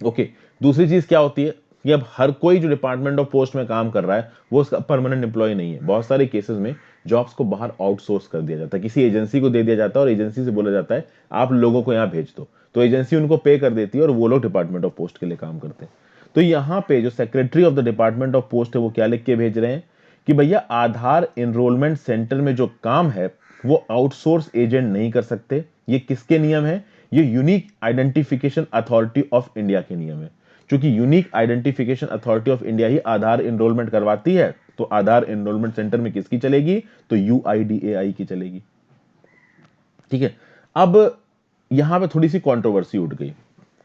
ओके। दूसरी चीज क्या होती है कि अब हर कोई जो डिपार्टमेंट ऑफ पोस्ट में काम कर रहा है वो उसका परमानेंट एम्प्लॉय नहीं है। बहुत सारे केसेस में जॉब्स को बाहर आउटसोर्स कर दिया जाता है, किसी एजेंसी को दे दिया जाता है, और एजेंसी से बोला जाता है आप लोगों को यहां भेज दो, तो एजेंसी उनको पे कर देती है और वो लोग डिपार्टमेंट ऑफ पोस्ट के लिए काम करते हैं। तो यहां पे जो secretary of the department of post है वो क्या लिख के भेज रहे हैं कि भैया, आधार एनरोलमेंट सेंटर में जो काम है वो आउटसोर्स एजेंट नहीं कर सकते। ये किसके नियम है? ये unique identification authority of India के नियम है। क्योंकि unique identification authority of India he Aadhaar enrolment करवाती है, तो आधार एनरोलमेंट सेंटर में किसकी चलेगी? तो यूआईडीएआई की चलेगी। ठीक है। अब यहां पे थोड़ी सी कंट्रोवर्सी उठ गई।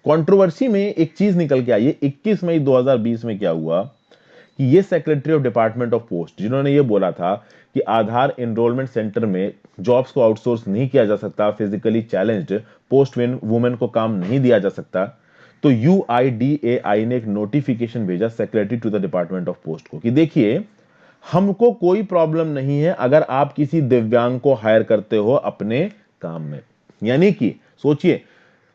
कंट्रोवर्सी में एक चीज निकल के आई है, 21 मई 2020 में क्या हुआ कि ये secretary of department of post, जिन्होंने ये बोला था कि आधार एनरोलमेंट सेंटर में जॉब्स को आउटसोर्स नहीं किया जा सकता, फिजिकली चैलेंज्ड पोस्ट वुमेन को काम नहीं दिया जा सकता, तो यूआईडीएआई ने एक नोटिफिकेशन भेजा secretary to the department of post को कि देखिए, हमको कोई प्रॉब्लम नहीं है अगर आप किसी दिव्यांग को हायर करते हो अपने काम में। यानी कि सोचिए,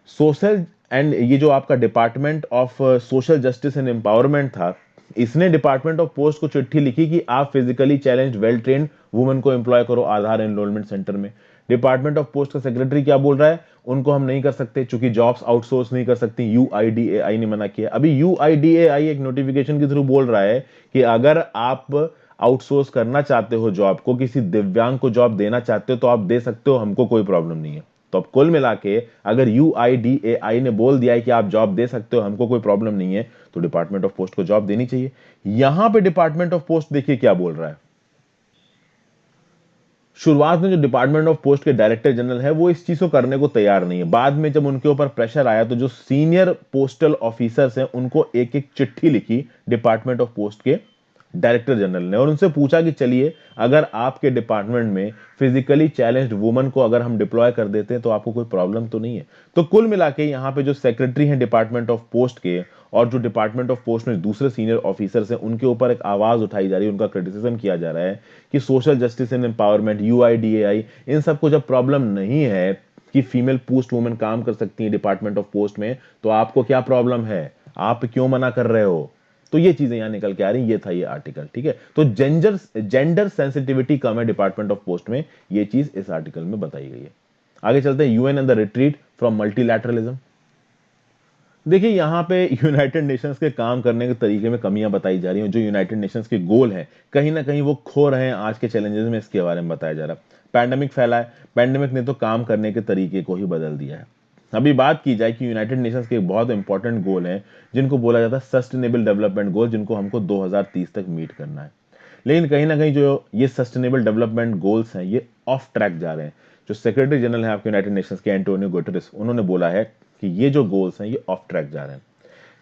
सोशल एंड ये जो आपका department of social justice and empowerment था, इसने डिपार्टमेंट ऑफ पोस्ट को चिट्ठी लिखी कि आप physically challenge well trained women को एम्प्लॉय करो आधार एनरोलमेंट सेंटर में। डिपार्टमेंट ऑफ पोस्ट का सेक्रेटरी क्या बोल रहा है? उनको हम नहीं कर सकते, क्योंकि जॉब्स आउटसोर्स नहीं कर सकती, यूआईडीएआई ने मना किया। अभी यूआईडीएआई एक नोटिफिकेशन के थ्रू बोल रहा है कि अगर आप आउटसोर्स करना चाहते हो जॉब को, किसी दिव्यांग को जॉब देना चाहते हो, तो आप दे सकते हो, हमको कोई प्रॉब्लम नहीं है। तो अब कुल मिला के अगर यूआईडीएआई ने बोल दिया है कि आप जॉब दे सकते हो, हमको कोई प्रॉब्लम नहीं है, तो डिपार्टमेंट ऑफ पोस्ट को जॉब देनी चाहिए। यहां पे डिपार्टमेंट ऑफ पोस्ट देखिए क्या बोल रहा है। शुरुआत में जो डिपार्टमेंट ऑफ पोस्ट के डायरेक्टर जनरल है वो इस चीज को करने को तैयार नहीं है। बाद में जब उनके ऊपर प्रेशर आया तो जो सीनियर पोस्टल ऑफिसर्स हैं उनको एक एक चिट्ठी लिखी डिपार्टमेंट ऑफ पोस्ट के डायरेक्टर जनरल ने, और उनसे पूछा कि चलिए, अगर आपके डिपार्टमेंट में फिजिकली चैलेंज्ड वुमन को अगर हम डिप्लॉय कर देते हैं तो आपको कोई प्रॉब्लम तो नहीं है। तो कुल मिला के यहाँ पे जो सेक्रेटरी हैं डिपार्टमेंट ऑफ पोस्ट के, और जो डिपार्टमेंट ऑफ पोस्ट में दूसरे सीनियर ऑफिसर्स हैं, उनके ऊपर एक आवाज उठाई जा रही है, उनका क्रिटिसिज्म किया जा रहा है कि social justice and empowerment, UIDAI, इन सबको जब प्रॉब्लम नहीं है कि फीमेल पोस्ट वुमेन काम कर सकती है डिपार्टमेंट ऑफ पोस्ट में, तो आपको क्या प्रॉब्लम है? आप क्यों मना कर रहे हो? तो ये चीजें यहां निकल के आ रही, ये था ये आर्टिकल, ठीक है। तो जेंडर सेंसिटिविटी कम है डिपार्टमेंट ऑफ पोस्ट में, ये चीज इस आर्टिकल में बताई गई है। आगे चलते हैं, UN and the retreat from multilateralism. देखिए यहाँ पे यूनाइटेड नेशंस के काम करने के तरीके में कमियां बताई जा रही हैं। जो यूनाइटेड नेशंस के गोल हैं कहीं ना कहीं वो खो रहे हैं आज के चैलेंजेस में, इसके बारे में बताया जा रहा है। पैंडेमिक फैला है, पैंडेमिक ने तो काम करने के तरीके को ही बदल दिया है। अभी बात की जाए कि यूनाइटेड नेशंस के बहुत इंपॉर्टेंट गोल हैं जिनको बोला जाता है सस्टेनेबल डेवलपमेंट गोल, जिनको हमको 2030 तक मीट करना है। लेकिन कहीं ना कहीं जो ये सस्टेनेबल डेवलपमेंट गोल्स हैं ये ऑफ ट्रैक जा रहे हैं। जो सेक्रेटरी जनरल है आपके यूनाइटेड नेशंस के एंटोनियो गुटेरेस, उन्होंने बोला है कि ये जो गोल्स हैं ये ऑफ ट्रैक जा रहे हैं।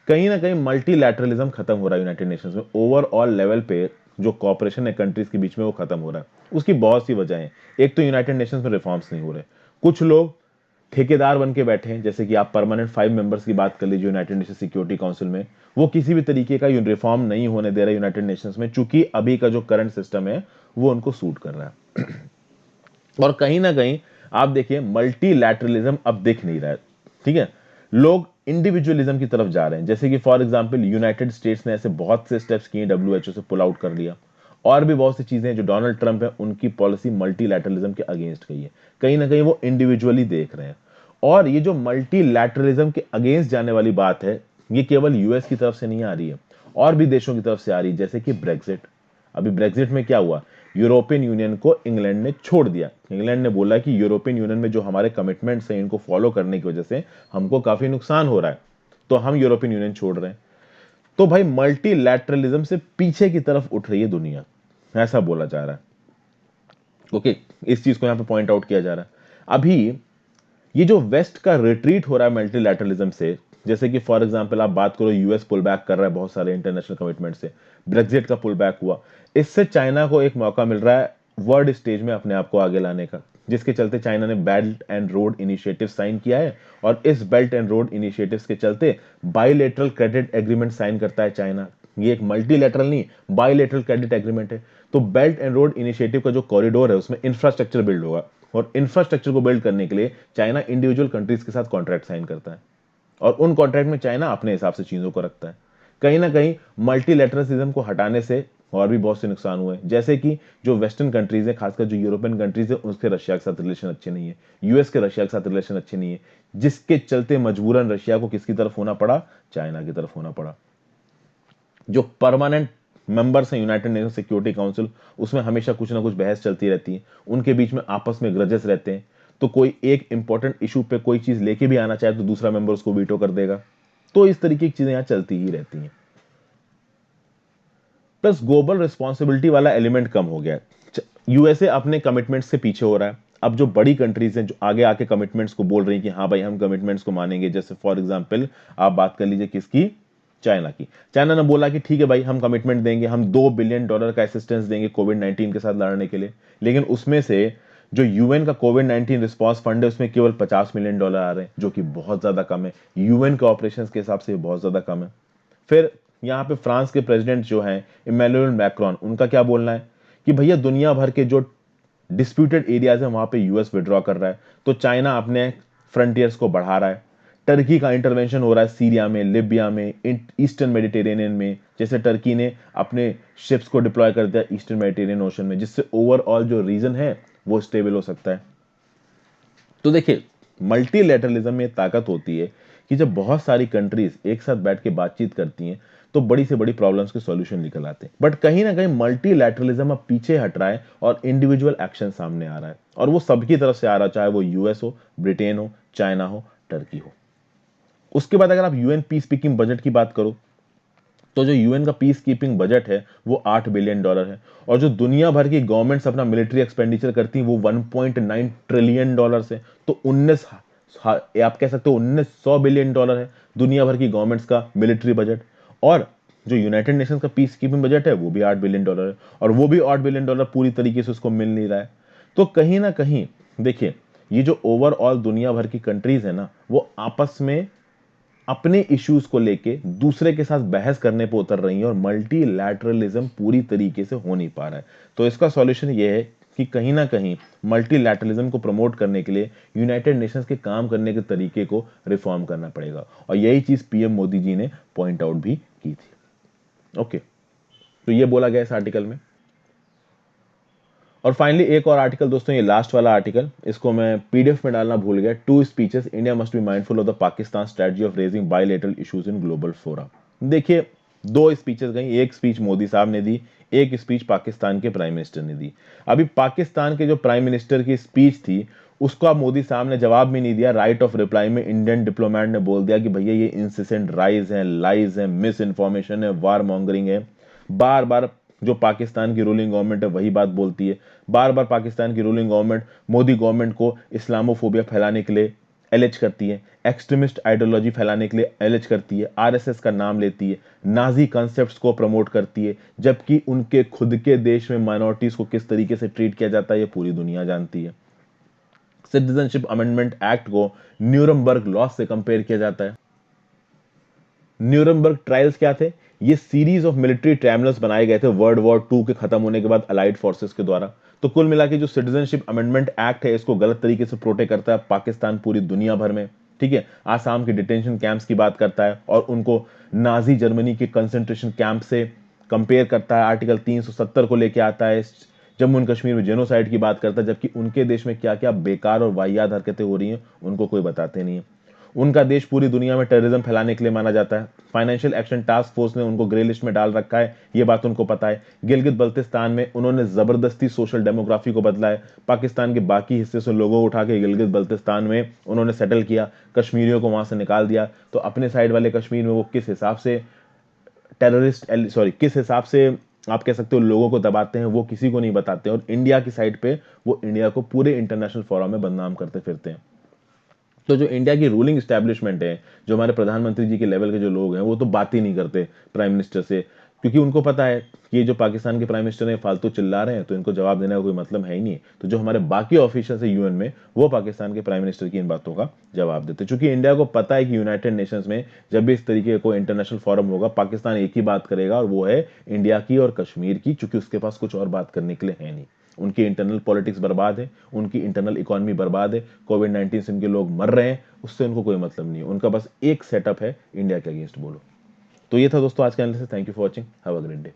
कहीं ना कहीं मल्टीलैटरलिज्म खत्म हो रहा है यूनाइटेड नेशंस में, ओवरऑल लेवल पे जो कॉपरेशन है कंट्रीज के बीच में वो खत्म हो रहा है। उसकी बहुत सी वजह हैं। एक तो यूनाइटेड नेशंस में रिफॉर्म्स नहीं हो रहे, कुछ लोग ठेकेदार बन के बैठे हैं। जैसे कि आप परमानेंट 5 मेंबर्स की बात कर लीजिए यूनाइटेड नेशन सिक्योरिटी काउंसिल में, वो किसी भी तरीके का रिफॉर्म नहीं होने दे रहा है यूनाइटेड नेशंस में, चूंकि अभी का जो करंट सिस्टम है वो उनको सूट कर रहा है। और कहीं ना कहीं आप देखिए मल्टीलैटरलिज्म अब दिख नहीं रहा है, ठीक है। लोग इंडिविजुअलिज्म की तरफ जा रहे हैं। जैसे कि फॉर एग्जांपल यूनाइटेड स्टेट्स ने ऐसे बहुत से स्टेप्स किए, डब्ल्यूएचओ से पुल आउट कर लिया। और भी बहुत सी चीजें हैं जो डोनाल्ड ट्रंप है उनकी पॉलिसी मल्टीलैटरलिज्म के अगेंस्ट गई है। कहीं ना कहीं वो इंडिविजुअली देख रहे हैं। और ये जो मल्टीलैटरलिज्म के अगेंस्ट जाने वाली बात है ये केवल यूएस की तरफ से नहीं आ रही है, और भी देशों की तरफ से आ रही है। जैसे कि ब्रेक्सिट, अभी ब्रेक्सिट में क्या हुआ, यूरोपियन यूनियन को इंग्लैंड ने छोड़ दिया। इंग्लैंड ने बोला कि यूरोपियन यूनियन में जो हमारे कमिटमेंट्स हैं इनको फॉलो करने की वजह से हमको काफी नुकसान हो रहा है, तो हम यूरोपियन यूनियन छोड़ रहे हैं। तो भाई मल्टीलैटरलिज्म से पीछे की तरफ उठ रही है दुनिया, ऐसा बोला जा रहा है। ओके, इस चीज को यहां पे पॉइंट आउट किया जा रहा है। अभी ये जो वेस्ट का रिट्रीट हो रहा है मल्टीलैटरलिज्म से, जैसे कि फॉर एग्जांपल आप बात करो यूएस पुल बैक कर रहा है बहुत सारे इंटरनेशनल कमिटमेंट से, ब्रेक्सिट का पुल बैक हुआ, इससे चाइना को एक मौका मिल रहा है वर्ल्ड स्टेज में अपने आप को आगे लाने का, जिसके चलते चाइना ने belt and road initiative sign किया है। और इस बेल्ट एंड रोड इनिशिएटिव के चलते बाइलेटरल क्रेडिट एग्रीमेंट साइन करता है चाइना। ये एक मल्टीलेटरल नहीं, बाइलेटरल क्रेडिट एग्रीमेंट है। तो बेल्ट एंड रोड इनिशिएटिव का जो कॉरिडोर है उसमें इंफ्रास्ट्रक्चर बिल्ड होगा, और इंफ्रास्ट्रक्चर को बिल्ड करने के लिए चाइना इंडिविजुअल कंट्रीज के साथ कॉन्ट्रैक्ट साइन करता है, और उन कॉन्ट्रैक्ट में चाइना अपने हिसाब से चीजों को रखता है। कहीं ना कहीं मल्टीलेटरलिज्म को हटाने से और भी बहुत से नुकसान हुए, जैसे कि जो वेस्टर्न कंट्रीज है, खासकर जो यूरोपियन कंट्रीज है, उसके रशिया के साथ रिलेशन अच्छे नहीं है, यूएस के रशिया के साथ रिलेशन अच्छे नहीं है, जिसके चलते मजबूरन रशिया को किसकी तरफ होना पड़ा, चाइना की तरफ होना पड़ा। जो परमानेंट मेंबर्स हैं यूनाइटेड नेशन सिक्योरिटी काउंसिल, उसमें हमेशा कुछ ना कुछ बहस चलती रहती है, उनके बीच में आपस में ग्रजेस रहते हैं। तो कोई एक इंपॉर्टेंट इशू पे कोई चीज लेके भी आना चाहे तो दूसरा मेंबर उसको वीटो कर देगा। तो इस तरीके की चीजें यहां चलती ही रहती हैं। प्लस ग्लोबल रिस्पॉन्सिबिलिटी वाला एलिमेंट कम हो गया है। यूएसए अपने कमिटमेंट्स से पीछे हो रहा है। अब जो बड़ी कंट्रीज हैं जो आगे आके कमिटमेंट्स को बोल रही हैं कि हाँ भाई हम कमिटमेंट्स को मानेंगे, जैसे फॉर एग्जांपल आप बात कर लीजिए किसकी, चाइना की। चाइना ने बोला कि ठीक है भाई हम कमिटमेंट देंगे, हम $2 बिलियन का असिस्टेंस देंगे कोविड 19 के साथ लड़ने के लिए। लेकिन उसमें से जो यूएन का कोविड 19 रिस्पॉन्स फंड है उसमें केवल $50 मिलियन आ रहे हैं, जो कि बहुत ज्यादा कम है। यूएन के ऑपरेशंस के हिसाब से बहुत ज्यादा कम है। फिर यहाँ पे फ्रांस के प्रेसिडेंट जो हैं इमैनुअल मैक्रोन, उनका क्या बोलना है कि भैया दुनिया भर के जो डिस्प्यूटेड एरियाज है वहां पे यूएस विड्रॉ कर रहा है, तो चाइना अपने फ्रंटियर्स को बढ़ा रहा है। टर्की का इंटरवेंशन हो रहा है सीरिया में, लिबिया में, ईस्टर्न मेडिटेरेनियन में। जैसे टर्की ने अपने शिप्स को डिप्लॉय कर दिया ईस्टर्न मेडिटेरियन ओशन में, जिससे ओवरऑल जो रीजन है वो स्टेबल हो सकता है। तो देखिए मल्टीलेटरलिज्म में ताकत होती है कि जब बहुत सारी कंट्रीज एक साथ बैठ के बातचीत करती हैं तो बड़ी से बड़ी प्रॉब्लम्स के सॉल्यूशन निकल आते हैं। बट कहीं ना कहीं मल्टीलैटरलिज्म अब पीछे हट रहा है और इंडिविजुअल एक्शन सामने आ रहा है, और वो सबकी तरफ से आ रहा है, चाहे वो यूएस हो, ब्रिटेन हो, चाइना हो, टर्की हो। उसके बाद अगर आप यूएन पीस कीपिंग बजट की बात करो तो जो यूएन का पीस कीपिंग बजट है वो $8 बिलियन है, और जो दुनिया भर की गवर्नमेंट्स अपना मिलिट्री एक्सपेंडिचर करती हैं वो $1.9 ट्रिलियन है। तो 19, आप कह सकते हो $1900 है दुनिया भर की गवर्नमेंट्स का मिलिट्री बजट। और जो यूनाइटेड नेशंस का पीस कीपिंग बजट है वो भी $8 बिलियन है, और वो भी $8 बिलियन पूरी तरीके से उसको मिल नहीं रहा है। तो कहीं ना कहीं देखिए ये जो ओवरऑल दुनिया भर की कंट्रीज है ना, वो आपस में अपने इश्यूज को लेके दूसरे के साथ बहस करने पर उतर रही है, और मल्टीलैटरलिज्म पूरी तरीके से हो नहीं पा रहा है। तो इसका सॉल्यूशन ये है कि कहीं ना कहीं मल्टीलैटरलिज्म को प्रमोट करने के लिए यूनाइटेड नेशंस के काम करने के तरीके को रिफॉर्म करना पड़ेगा, और यही चीज पीएम मोदी जी ने पॉइंट आउट भी की थी। ओके, तो ये बोला गया इस आर्टिकल में। और फाइनली एक और आर्टिकल दोस्तों, ये लास्ट वाला आर्टिकल, इसको मैं पीडीएफ में डालना भूल गया। 2 speeches India must be mindful of the Pakistan strategy of raising bilateral issues in global forum. देखिए, 2 स्पीचेस गई, एक स्पीच मोदी साहब ने दी, एक स्पीच पाकिस्तान के प्राइम मिनिस्टर ने दी। अभी पाकिस्तान के जो प्राइम मिनिस्टर की स्पीच थी उसको अब मोदी साहब ने जवाब भी नहीं दिया। राइट ऑफ रिप्लाई में इंडियन डिप्लोमेट ने बोल दिया कि भैया ये इंसिसेंट राइज है, लाइज है, मिस इन्फॉर्मेशन है, वार मॉन्गरिंग है। बार बार जो पाकिस्तान की रूलिंग गवर्नमेंट है वही बात बोलती है। बार बार पाकिस्तान की रूलिंग गवर्नमेंट मोदी गवर्नमेंट को इस्लामोफोबिया फैलाने के लिए एलिज करती है, एक्सट्रीमिस्ट आइडियोलॉजी फैलाने के लिए एलिज करती है, आरएसएस का नाम लेती है, नाजी कॉन्सेप्ट्स को प्रमोट करती है, जबकि उनके खुद के देश में माइनॉरिटीज को किस तरीके से ट्रीट किया जाता है ये पूरी दुनिया जानती है। सिटीजनशिप अमेंडमेंट एक्ट को न्यूरमबर्ग लॉ से कंपेयर किया जाता है। न्यूरमबर्ग ट्रायल्स क्या थे? ये सीरीज ऑफ मिलिट्री ट्रायल्स बनाए गए थे वर्ल्ड वॉर 2 के खत्म होने के बाद अलाइड फोर्सेस के द्वारा। तो कुल मिला के जो सिटीजनशिप अमेंडमेंट एक्ट है इसको गलत तरीके से प्रोटेक्ट करता है पाकिस्तान पूरी दुनिया भर में। ठीक है, आसाम के डिटेंशन कैंप्स की बात करता है और उनको नाजी जर्मनी के कंसेंट्रेशन कैंप से कंपेयर करता है। आर्टिकल 370 को लेके आता है, जम्मू एंड कश्मीर में जेनोसाइड की बात करता है, जबकि उनके देश में क्या क्या बेकार और वाहियात हरकतें हो रही हैं उनको कोई बताते नहीं है। उनका देश पूरी दुनिया में टेररिज्म फैलाने के लिए माना जाता है। फाइनेंशियल एक्शन टास्क फोर्स ने उनको ग्रे लिस्ट में डाल रखा है, ये बात उनको पता है। गिलगित बल्तिस्तान में उन्होंने जबरदस्ती सोशल डेमोग्राफी को बदला है। पाकिस्तान के बाकी हिस्से से लोगों को उठा के गिलगित बल्तिस्तान में उन्होंने सेटल किया, कश्मीरियों को वहां से निकाल दिया। तो अपने साइड वाले कश्मीर में वो किस हिसाब से टेररिस्ट सॉरी किस हिसाब से आप कह सकते हो लोगों को दबाते हैं वो किसी को नहीं बताते, और इंडिया की साइड पे वो इंडिया को पूरे इंटरनेशनल फोरम में बदनाम करते फिरते हैं। तो जो इंडिया की रूलिंग स्टैब्लिशमेंट है, जो हमारे प्रधानमंत्री जी के लेवल के जो लोग हैं, वो तो बात ही नहीं करते प्राइम मिनिस्टर से, क्योंकि उनको पता है कि ये जो पाकिस्तान के प्राइम मिनिस्टर हैं फालतू चिल्ला रहे हैं तो इनको जवाब देने का कोई मतलब है ही नहीं। तो जो हमारे बाकी ऑफिशियल्स है यूएन में, वो पाकिस्तान के प्राइम मिनिस्टर की इन बातों का जवाब देते, क्योंकि इंडिया को पता है कि यूनाइटेड नेशंस में जब भी इस तरीके का कोई इंटरनेशनल फोरम होगा पाकिस्तान एक ही बात करेगा, और वो है इंडिया की और कश्मीर की, क्योंकि उसके पास कुछ और बात करने के लिए है नहीं। उनकी इंटरनल पॉलिटिक्स बर्बाद है, उनकी इंटरनल इकोनॉमी बर्बाद है, कोविड-19 से उनके लोग मर रहे हैं, उससे उनको कोई मतलब नहीं है। उनका बस एक सेटअप है, इंडिया के अगेंस्ट बोलो। तो ये था दोस्तों आज का analysis. Thank you for watching, have a great day.